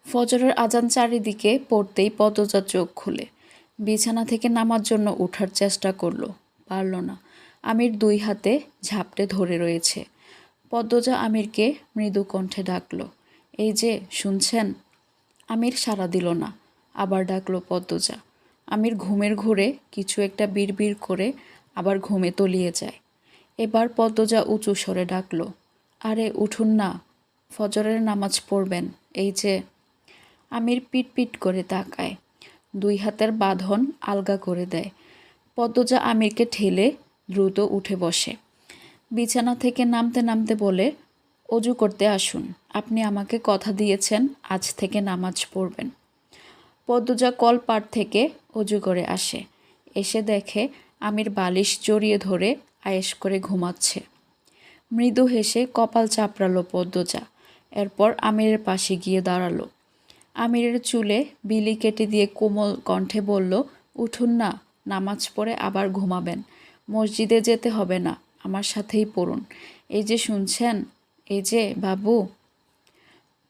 ফজরের আজান চারিদিকে পড়তেই পদ্মজা চোখ খুলে বিছানা থেকে নামার জন্য ওঠার চেষ্টা করলো, পারল না। আমির দুই হাতে ঝাপটে ধরে রয়েছে। পদ্মজা আমিরকে মৃদু কণ্ঠে ডাকলো, এই যে শুনছেন? আমির সাড়া দিল না। আবার ডাকলো পদ্মজা। আমির ঘুমের ঘোরে কিছু একটা বিড়বিড় করে আবার ঘুমে তলিয়ে যায়। এবার পদ্মজা উঁচু স্বরে ডাকলো, আরে উঠুন না, ফজরের নামাজ পড়বেন, এই যে। আমির পিট পিট করে তাকায়, দুই হাতের বাঁধন আলগা করে দেয়। পদ্মজা আমিরকে ঠেলে দ্রুত উঠে বসে। বিছানা থেকে নামতে নামতে বলে, অজু করতে আসুন, আপনি আমাকে কথা দিয়েছেন আজ থেকে নামাজ পড়বেন। পদ্মজা কলপাড় থেকে অজু করে আসে। এসে দেখে আমির বালিশ জড়িয়ে ধরে আয়েশ করে ঘুমাচ্ছে। মৃদু হেসে কপাল চাপড়ালো পদ্মজা। এরপর আমিরের পাশে গিয়ে দাঁড়ালো। আমিরের চুলে বিলি কেটে দিয়ে কোমল কণ্ঠে বলল, উঠুন না, নামাজ পড়ে আবার ঘুমাবেন। মসজিদে যেতে হবে না, আমার সাথেই পড়ুন। এই যে শুনছেন, এই যে বাবু।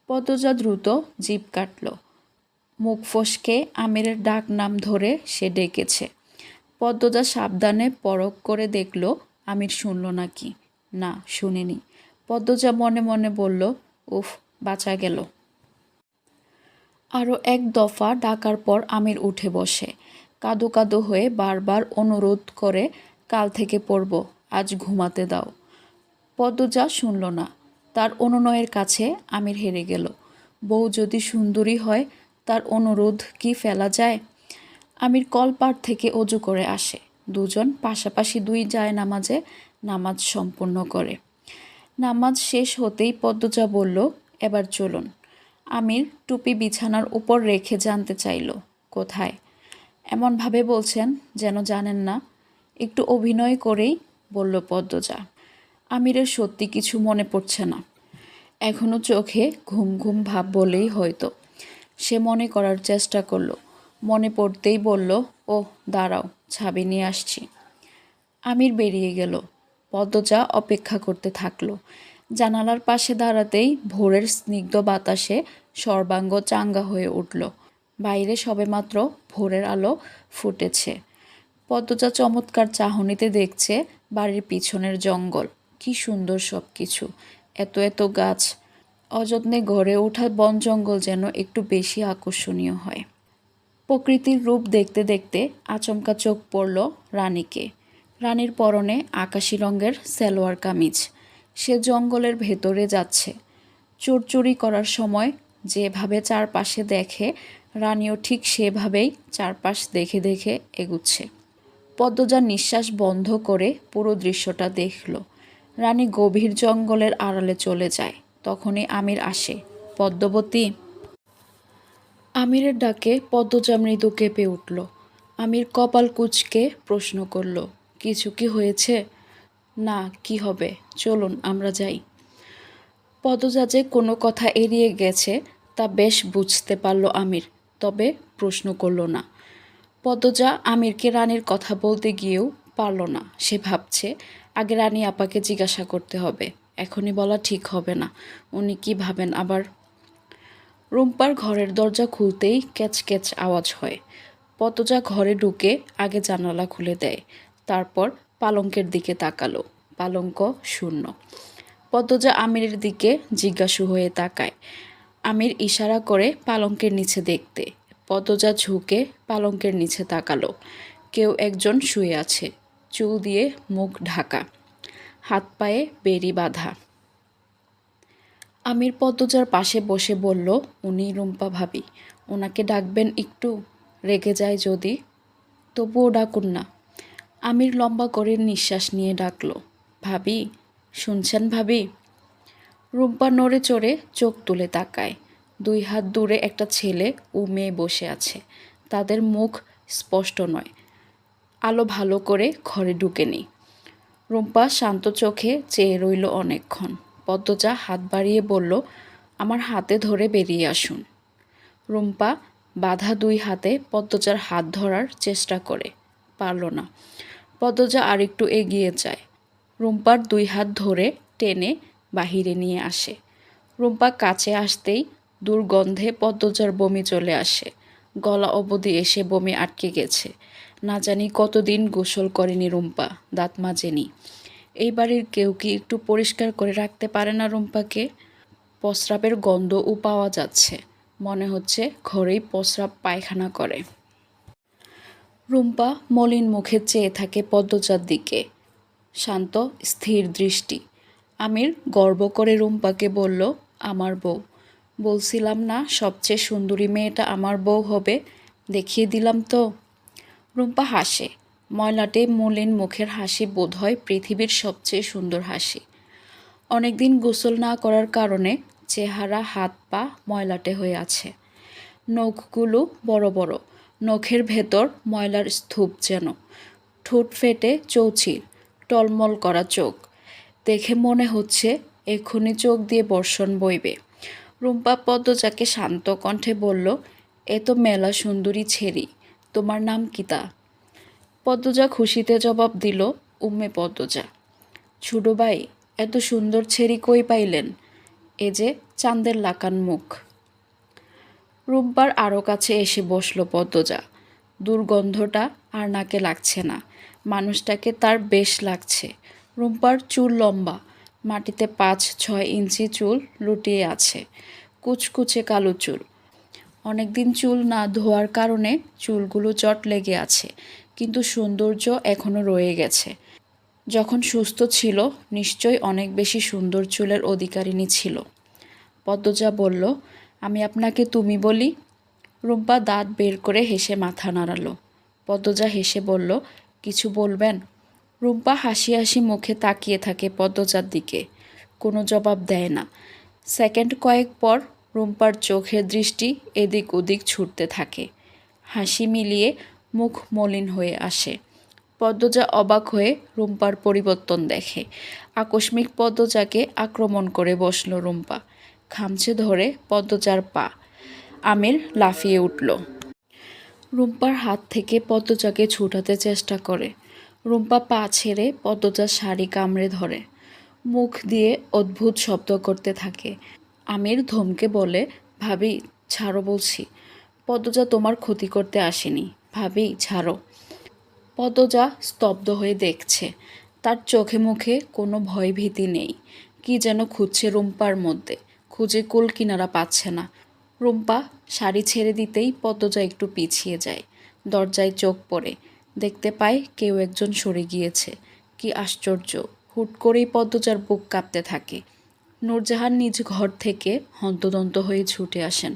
পদ্মজা দ্রুত জিভ কাটল। মুখ ফসকে আমিরের ডাক নাম ধরে সে ডেকেছে। পদ্মজা সাবধানে পরখ করে দেখল আমির শুনল নাকি। না, শুনেনি। পদ্মজা মনে মনে বলল, উফ, বাঁচা গেল। আরও এক দফা ডাকার পর আমির উঠে বসে। কাঁদো কাঁদো হয়ে বারবার অনুরোধ করে, কাল থেকে পড়ব, আজ ঘুমাতে দাও। পদ্মজা শুনল না। তার অনুনয়ের কাছে আমির হেরে গেল। বউ যদি সুন্দরী হয়, তার অনুরোধ কি ফেলা যায়? আমির কলপাড় থেকে অজু করে আসে। দুজন পাশাপাশি দুই জায়নামাজে নামাজ সম্পূর্ণ করে। নামাজ শেষ হতেই পদ্মজা বলল, এবার চলুন। আমির টুপি বিছানার উপর রেখে জানতে চাইল, কোথায়? এমনভাবে বলছেন যেন জানেন না। একটু অভিনয় করেই বলল পদ্মজা। আমিরের সত্যি কিছু মনে পড়ছে না। এখনও চোখে ঘুম ঘুম ভাব বলেই হয়তো। সে মনে করার চেষ্টা করল। মনে পড়তেই বলল, ও দাঁড়াও, ছাবি নিয়ে আসছি। আমির বেরিয়ে গেল। পদ্মজা অপেক্ষা করতে থাকলো। জানালার পাশে দাঁড়াতেই ভোরের স্নিগ্ধ বাতাসে সর্বাঙ্গ চাঙ্গা হয়ে উঠল। বাইরে সবেমাত্র ভোরের আলো ফুটেছে। পদ্মজা চমৎকার চাহনিতে দেখছে বাড়ির পিছনের জঙ্গল। কি সুন্দর সব কিছু, এত এত গাছ। অযত্নে গড়ে ওঠা বন জঙ্গল যেন একটু বেশি আকর্ষণীয় হয়। প্রকৃতির রূপ দেখতে দেখতে আচমকা চোখ পড়ল রানীকে। রানীর পরনে আকাশি রঙের সালোয়ার কামিজ। সে জঙ্গলের ভেতরে যাচ্ছে। চোরচুরি করার সময় যেভাবে চারপাশে দেখে, রানীও ঠিক সেভাবেই চারপাশ দেখে দেখে এগুচ্ছে। পদ্মজা নিঃশ্বাস বন্ধ করে পুরো দৃশ্যটা দেখল। রানী গভীর জঙ্গলের আড়ালে চলে যায়। তখনই আমির আসে। পদ্মবতী। আমিরের ডাকে পদ্মজা মৃদু কেঁপে উঠল। আমির কপাল কুঁচকে প্রশ্ন করল, কিছু কি হয়েছে? না, কি হবে, চলুন আমরা যাই। পদ্মজা যে কোনো কথা এড়িয়ে গেছে তা বেশ বুঝতে পারল আমির, তবে প্রশ্ন করল না। পদ্মজা আমিরকে রানীর কথা বলতে গিয়েও পারল না। সে ভাবছে, আগে রানী আপাকে জিজ্ঞাসা করতে হবে, এখনই বলা ঠিক হবে না। উনি কি ভাবেন আবার। রুম্পার ঘরের দরজা খুলতেই ক্যাচ ক্যাচ আওয়াজ হয়। পদ্মজা ঘরে ঢুকে আগে জানালা খুলে দেয়। তারপর পালঙ্কের দিকে তাকালো। পালঙ্ক শূন্য। পদ্মজা আমিরের দিকে জিজ্ঞাসু হয়ে তাকায়। আমির ইশারা করে পালঙ্কের নিচে দেখতে। পদ্মজা ঝুঁকে পালঙ্কের নিচে তাকালো। কেউ একজন শুয়ে আছে, চুল দিয়ে মুখ ঢাকা, হাত পায়ে বেড়ি বাঁধা। আমির পদ্মজার পাশে বসে বলল, উনি রুম্পা ভাবি, ওনাকে ডাকবেন একটু, রেগে যায় যদি। তবুও ডাকুন না। আমির লম্বা করে নিঃশ্বাস নিয়ে ডাকলো, ভাবি, শুনছেন ভাবি? রুম্পা নড়ে চড়ে চোখ তুলে তাকায়। দুই হাত দূরে একটা ছেলে ও মেয়ে বসে আছে। তাদের মুখ স্পষ্ট নয়। আলো ভালো করে ঘরে ঢুকেনি। রুম্পা শান্ত চোখে চেয়ে রইল অনেকক্ষণ। পদ্মজা হাত বাড়িয়ে বলল, আমার হাতে ধরে বেরিয়ে আসুন। রুম্পা বাঁধা দুই হাতে পদ্মজার হাত ধরার চেষ্টা করে, পারল না। পদ্মজা আরেকটু এগিয়ে যায়। রুম্পার দুই হাত ধরে টেনে বাহিরে নিয়ে আসে। রুম্পা কাছে আসতেই দুর্গন্ধে পদ্মজার বমি চলে আসে। গলা অবধি এসে বমি আটকে গেছে। না জানি কতদিন গোসল করেনি রুম্পা, দাঁত মাজেনি। এই বাড়ির কেউ কি একটু পরিষ্কার করে রাখতে পারে না রুম্পাকে? প্রস্রাবের গন্ধও পাওয়া যাচ্ছে। মনে হচ্ছে ঘরেই প্রস্রাব পায়খানা করে। রুম্পা মলিন মুখে চেয়ে থাকে পদ্মজার দিকে, শান্ত স্থির দৃষ্টি। আমির গর্ব করে রুম্পাকে বলল, আমার বউ। বলছিলাম না সবচেয়ে সুন্দরী মেয়েটা আমার বউ হবে, দেখিয়ে দিলাম তো। রুম্পা হাসে, ময়লাটে মলিন মুখের হাসি বোধহয় পৃথিবীর সবচেয়ে সুন্দর হাসি। অনেকদিন গোসল না করার কারণে চেহারা হাত পা ময়লাটে হয়ে আছে। নখগুলো বড় বড়, নখের ভেতর ময়লার স্তূপ যেন। ঠোঁট ফেটে চৌচির, টলমল করা চোখ। দেখে মনে হচ্ছে এক্ষুনি চোখ দিয়ে বর্ষণ বইবে। রুম্পা পদ্মজাকে শান্ত কণ্ঠে বলল, এ তো মেলা সুন্দরী ছেড়ি, তোমার নাম কি তা? পদ্মজা খুশিতে জবাব দিল, উম্মে পদ্মজা। ছুডো ভাই, এত সুন্দর ছেড়ি কই পাইলেন? এ যে চাঁদের লাকান মুখ। রুম্পার আরও কাছে এসে বসল পদ্মজা। দুর্গন্ধটা আর নাকে লাগছে না, মানুষটাকে তার বেশ লাগছে। রুম্পার চুল লম্বা, মাটিতে 5-6 ইঞ্চি চুল লুটিয়ে আছে, কুচকুচে কালো চুল। অনেকদিন চুল না ধোয়ার কারণে চুলগুলো জট লেগে আছে, কিন্তু সৌন্দর্য এখনও রয়ে গেছে। যখন সুস্থ ছিল নিশ্চয়ই অনেক বেশি সুন্দর চুলের অধিকারিণী ছিল। পদ্মজা বলল, আমি আপনাকে তুমি বলি? রুম্পা দাঁত বের করে হেসে মাথা নাড়ালো। পদ্মজা হেসে বলল, কিছু বলবেন? রুম্পা হাসি হাসি মুখে তাকিয়ে থাকে পদ্মজার দিকে, কোনো জবাব দেয় না। সেকেন্ড কয়েক পর রুম্পার চোখের দৃষ্টি এদিক ওদিক ছুটতে থাকে। হাসি মিলিয়ে মুখ মলিন হয়ে আসে। পদ্মজা অবাক হয়ে রুম্পার পরিবর্তন দেখে। আকস্মিক পদ্মজাকে আক্রমণ করে বসল রুম্পা। খামচে ধরে পদ্মজার পা। আমির লাফিয়ে উঠল। রুম্পার হাত থেকে পদ্মজাকে ছুটাতে চেষ্টা করে। রুম্পা পা ছেড়ে পদ্মজার শাড়ি কামড়ে ধরে। মুখ দিয়ে অদ্ভুত শব্দ করতে থাকে। আমির ধমকে বলে, ভাবি ছাড়ো বলছি। পদ্মজা তোমার ক্ষতি করতে আসেনি, ভাবি ছাড়ো। পদ্মজা স্তব্ধ হয়ে দেখছে। তার চোখে মুখে কোনো ভয় ভীতি নেই। কি যেন খুঁজছে রুম্পার মধ্যে, খুঁজে কুল কিনারা পাচ্ছে না। রুম্পা শাড়ি ছেড়ে দিতেই পদ্মজা একটু পিছিয়ে যায়। দরজায় চোখ পড়ে, দেখতে পায় কেউ একজন সরে গিয়েছে। কি আশ্চর্য! হুট করেই পদ্মজার বুক কাঁপতে থাকে। নূরজাহান নিজ ঘর থেকে হন্তদন্ত হয়ে ছুটে আসেন।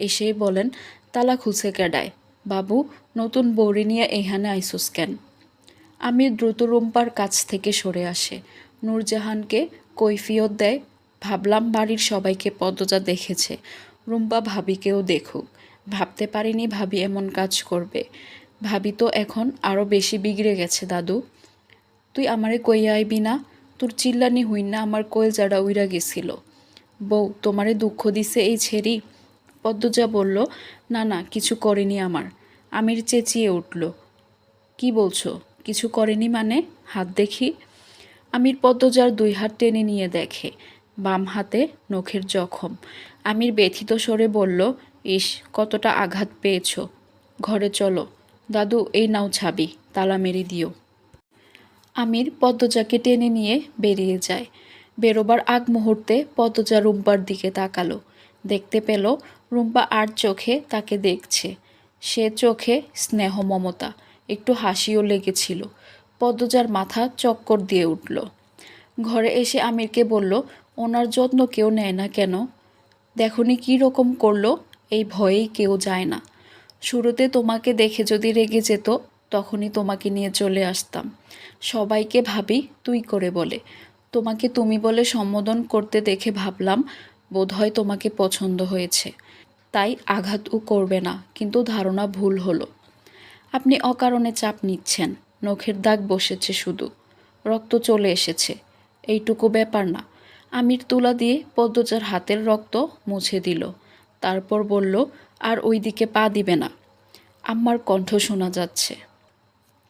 এসেই বলেন, তালা খুঁজে কেডায়? বাবু, নতুন বউরি নিয়ে এখানে আইসোস কেন? আমি দ্রুত রুম্পার কাছ থেকে সরে আসে। নূরজাহানকে কৈফিয়ত দেয়, ভাবলাম বাড়ির সবাইকে পদ্মজা দেখেছে, রুম্পা ভাবিকেও দেখুক। ভাবতে পারিনি ভাবি এমন কাজ করবে। ভাবি তো এখন আরও বেশি বিগড়ে গেছে দাদু। তুই আমারে কইয়া আইবি না? তোর চিল্লানি হইন না আমার কলজাটা উইরা গেছিল। বউ, তোমারে দুঃখ দিছে এই ছেড়ি? পদ্মজা বলল, না না, কিছু করেনি আমার। আমির চেঁচিয়ে উঠল, কি বলছো কিছু করেনি মানে? হাত দেখি। আমির পদ্মজার 2 হাত টেনে নিয়ে দেখে, বাম হাতে নখের জখম। আমির ব্যথিত স্বরে বলল, ইস, কতটা আঘাত পেয়েছ। ঘরে চলো। দাদু, এই নাও ছাবি, তালা মেরে দিও। আমির পদ্মজাকে টেনে নিয়ে বেরিয়ে যায়। বেরোবার আগ মুহূর্তে পদ্মজা রুম্পার দিকে তাকালো। দেখতে পেল রুম্পা আর চোখে তাকে দেখছে। সে চোখে স্নেহ মমতা, একটু হাসিও লেগেছিল। পদ্মজার মাথা চক্কর দিয়ে উঠল। ঘরে এসে আমিরকে বলল, ওনার যত্ন কেউ নেয় না কেন? দেখনি কী রকম করলো? এই ভয়েই কেউ যায় না। শুরুতে তোমাকে দেখে যদি রেগে যেত তখনই তোমাকে নিয়ে চলে আসতাম। সবাইকে ভাবি তুই করে বলে। তোমাকে তুমি বলে সম্বোধন করতে দেখে ভাবলাম বোধহয় তোমাকে পছন্দ হয়েছে, তাই আঘাতও করবে না, কিন্তু ধারণা ভুল হলো। আপনি অকারণে চাপ নিচ্ছেন, নখের দাগ বসেছে শুধু, রক্ত চলে এসেছে, এইটুকু ব্যাপার না। আমির তুলা দিয়ে পদ্মজার হাতের রক্ত মুছে দিল। তারপর বলল, আর ওই দিকে পা দিবে না। আম্মার কণ্ঠ শোনা যাচ্ছে।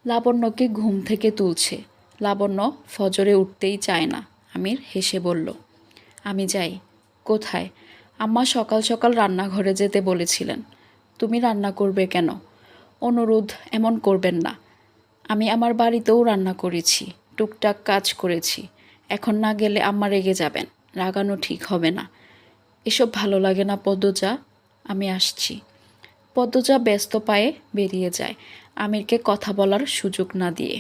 লাবণ্যকে ঘুম থেকে তুলছে। লাবণ্য ফজরে উঠতেই চায় না। আমির হেসে বলল, আমি যাই। কোথায়? আম্মা সকাল সকাল রান্নাঘরে যেতে বলেছিলেন। তুমি রান্না করবে কেন? অনুরোধ এমন করবেন না। আমি আমার বাড়িতেও রান্না করেছি, টুকটাক কাজ করেছি। এখন না গেলে আম্মা রেগে যাবেন। রাগানো ঠিক হবে না। এসব ভালো লাগে না পদ্মজা, আমি আসছি। পদ্মজা ব্যস্ত পায়ে বেরিয়ে যায়, আমিরকে কথা বলার সুযোগ না দিয়ে।